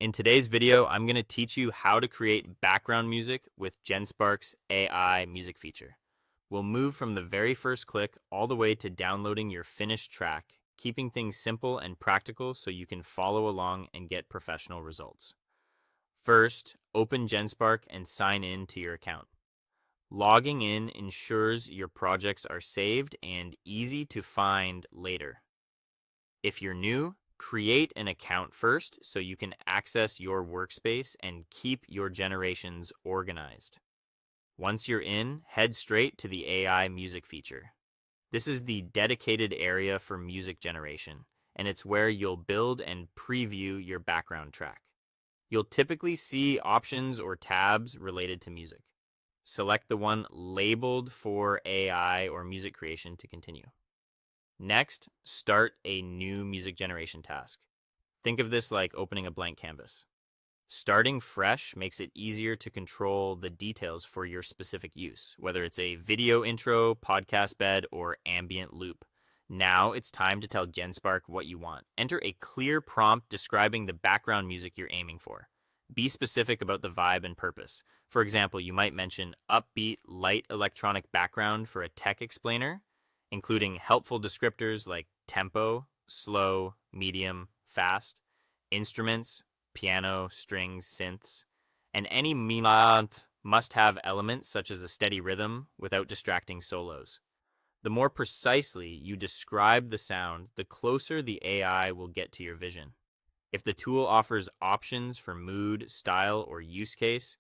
In today's video, I'm going to teach you how to create background music with Genspark's AI music feature. We'll move from the very first click all the way to downloading your finished track, keeping things simple and practical so you can follow along and get professional results. First, open Genspark and sign in to your account. Logging in ensures your projects are saved and easy to find later. If you're new, create an account first so you can access your workspace and keep your generations organized. Once you're in, head straight to the AI music feature. This is the dedicated area for music generation, and it's where you'll build and preview your background track. You'll typically see options or tabs related to music. Select the one labeled for AI or music creation to continue. Next, start a new music generation task. Think of this like opening a blank canvas. Starting fresh makes it easier to control the details for your specific use, whether it's a video intro, podcast bed, or ambient loop. Now it's time to tell Genspark what you want. Enter a clear prompt describing the background music you're aiming for. Be specific about the vibe and purpose. For example, you might mention upbeat, light electronic background for a tech explainer, including helpful descriptors like tempo, slow, medium, fast, instruments, piano, strings, synths, and any must-have elements such as a steady rhythm without distracting solos. The more precisely you describe the sound, the closer the AI will get to your vision. If the tool offers options for mood, style, or use case,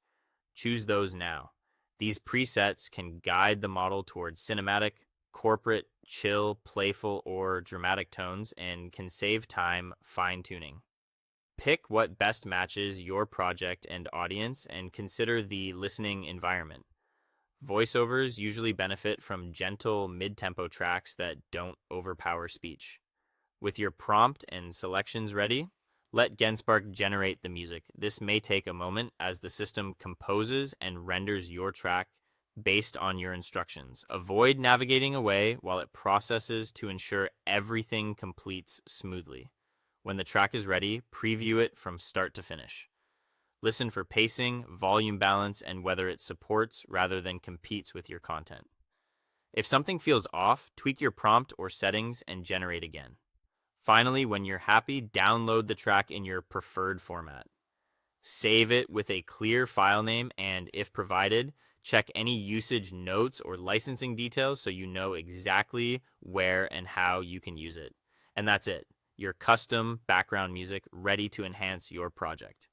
choose those now. These presets can guide the model towards cinematic, corporate, chill, playful, or dramatic tones and can save time fine-tuning. Pick what best matches your project and audience and consider the listening environment. Voiceovers usually benefit from gentle mid-tempo tracks that don't overpower speech. With your prompt and selections ready, let Genspark generate the music. This may take a moment as the system composes and renders your track based on your instructions. Avoid navigating away while it processes to ensure everything completes smoothly. When the track is ready, preview it from start to finish. Listen for pacing, volume balance, and whether it supports rather than competes with your content. If something feels off, tweak your prompt or settings and generate again. Finally, when you're happy, download the track in your preferred format. Save it with a clear file name and, if provided, check any usage notes or licensing details so you know exactly where and how you can use it. And that's it. Your custom background music ready to enhance your project.